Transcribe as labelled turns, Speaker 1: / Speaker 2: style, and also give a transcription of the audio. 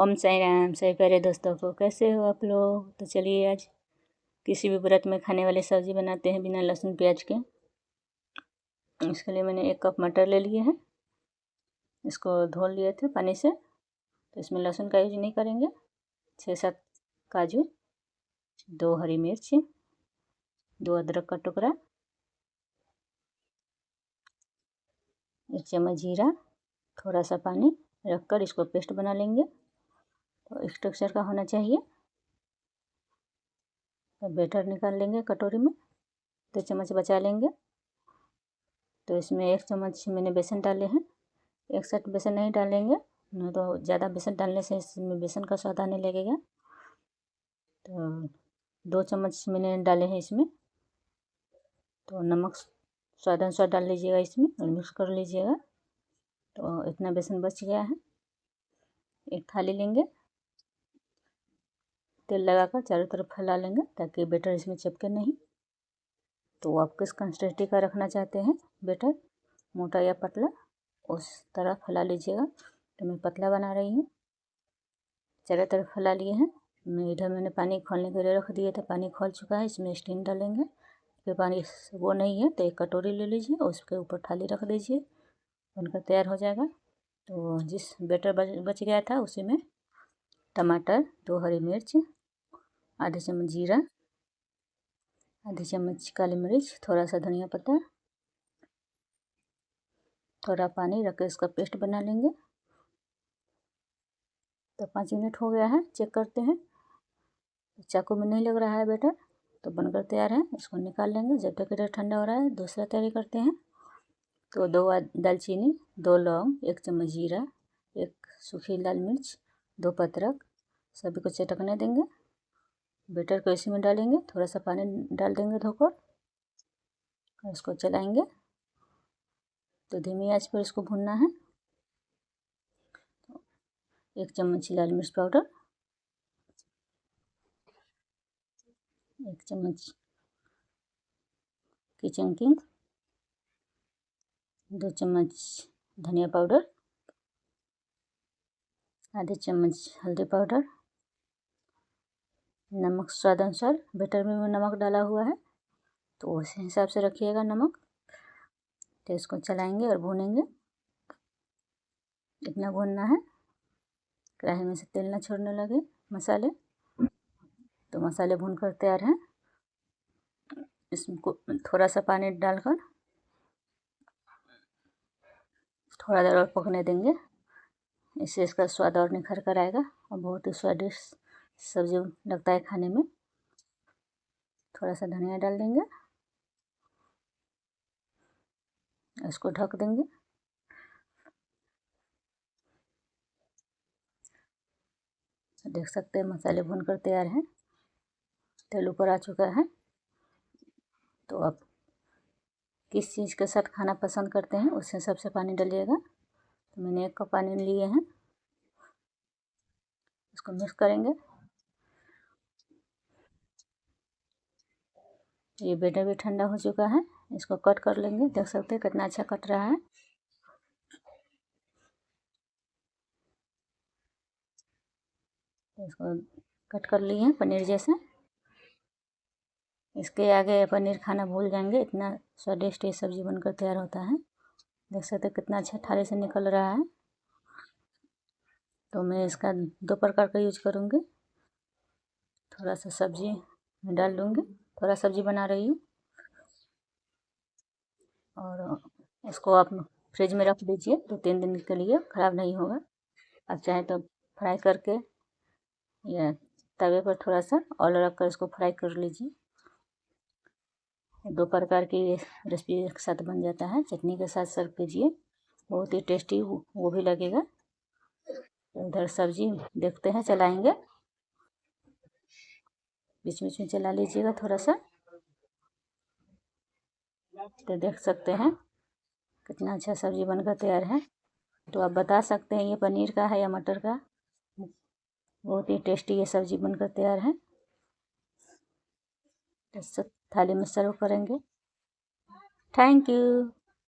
Speaker 1: ओम साई राम। सभी प्यारे दोस्तों को कैसे हो आप लोग। तो चलिए आज किसी भी व्रत में खाने वाली सब्ज़ी बनाते हैं बिना लहसुन प्याज के। इसके लिए मैंने 1 कप मटर ले लिए हैं। इसको धो लिए थे पानी से। तो इसमें लहसुन का यूज नहीं करेंगे। 6-7 काजू, 2 हरी मिर्च, 2 अदरक का टुकड़ा, 1 चम्मच जीरा, थोड़ा सा पानी रखकर इसको पेस्ट बना लेंगे। तो इस टेक्सचर का होना चाहिए। तो बैटर निकाल लेंगे कटोरी में। 2 चम्मच बचा लेंगे। तो इसमें 1 चम्मच मैंने बेसन डाले हैं। एक साथ बेसन नहीं डालेंगे, नहीं तो ज़्यादा बेसन डालने से इसमें बेसन का स्वाद आने लगेगा। तो 2 चम्मच मैंने डाले हैं इसमें। तो नमक स्वाद अनुसार डाल लीजिएगा इसमें और मिक्स कर लीजिएगा। तो इतना बेसन बच गया है। एक थाली लेंगे, तेल लगाकर चारों तरफ फैला लेंगे ताकि बैटर इसमें चिपके नहीं। तो आप किस कंसिस्टेंसी का रखना चाहते हैं बैटर, मोटा या पतला, उस तरह फैला लीजिएगा। तो मैं पतला बना रही हूँ। चारों तरफ फैला लिए हैं। मैं इधर मैंने पानी खोलने के लिए रख दिया था। पानी खोल चुका है। इसमें स्टीम डालेंगे। फिर पानी वो नहीं है तो एक कटोरी ले लीजिए और उसके ऊपर थाली रख दीजिए, बनकर तैयार हो जाएगा। तो जिस बैटर बच गया था उसी में टमाटर, 2 हरी मिर्च, आधी चम्मच जीरा, आधी चम्मच काली मिर्च, थोड़ा सा धनिया पत्ता, थोड़ा पानी रख कर इसका पेस्ट बना लेंगे। तो 5 मिनट हो गया है। चेक करते हैं। चाकू में नहीं लग रहा है बैटर तो बनकर तैयार है। इसको निकाल लेंगे। जब तक इधर ठंडा हो रहा है दूसरा तैयारी करते हैं। तो 2 दालचीनी, 2 लौंग, 1 चम्मच जीरा, 1 सूखी लाल मिर्च, 2 पत्रक, सभी को चटकने देंगे। बैटर को इसी में डालेंगे। थोड़ा सा पानी डाल देंगे धोकर और इसको चलाएंगे। तो धीमी आंच पर इसको भूनना है। 1 चम्मच लाल मिर्च पाउडर, 1 चम्मच किचन किंग, 2 चम्मच धनिया पाउडर, आधे चम्मच हल्दी पाउडर, नमक स्वाद अनुसार। बैटर में नमक डाला हुआ है तो उसी हिसाब से रखिएगा नमक। तो इसको चलाएंगे और भूनेंगे। इतना भूनना है कढ़ाई में से तेल ना छोड़ने लगे मसाले। तो मसाले भूनकर तैयार हैं। इसको थोड़ा सा पानी डालकर थोड़ा देर और पकने देंगे। इससे इसका स्वाद और निखर कर आएगा और बहुत ही स्वादिष्ट सब्जी लगता है खाने में। थोड़ा सा धनिया डाल देंगे, इसको ढक देंगे। देख सकते हैं मसाले भूनकर तैयार हैं। तेल ऊपर आ चुका है। तो आप किस चीज़ के साथ खाना पसंद करते हैं उस हिसाब से पानी डालिएगा। तो मैंने 1 कप पानी लिए हैं। इसको मिक्स करेंगे। ये बैटर भी ठंडा हो चुका है। इसको कट कर लेंगे। देख सकते हैं कितना अच्छा कट रहा है। तो इसको कट कर लिए हैं पनीर जैसे। इसके आगे पनीर खाना भूल जाएंगे, इतना स्वादिष्ट ये सब्ज़ी बनकर तैयार होता है। देख सकते हैं कितना अच्छा थाली से निकल रहा है। तो मैं इसका 2 प्रकार का यूज करूँगी। थोड़ा सा सब्जी में डाल दूँगी। थोड़ा सब्जी बना रही हूँ और इसको आप फ्रिज में रख दीजिए 2-3 दिन के लिए, ख़राब नहीं होगा। आप चाहें तो फ्राई करके या तवे पर थोड़ा सा ऑयल रख कर इसको फ्राई कर लीजिए। 2 प्रकार की रेसिपी एक साथ बन जाता है। चटनी के साथ सर्व कीजिए, बहुत ही टेस्टी वो भी लगेगा। उधर सब्जी देखते हैं, चलाएंगे। बीच बीच में चला लीजिएगा थोड़ा सा। तो देख सकते हैं कितना अच्छा सब्जी बनकर तैयार है। तो आप बता सकते हैं ये पनीर का है या मटर का। बहुत ही टेस्टी ये सब्जी बनकर तैयार है। तो थाली में सर्व करेंगे। Thank you.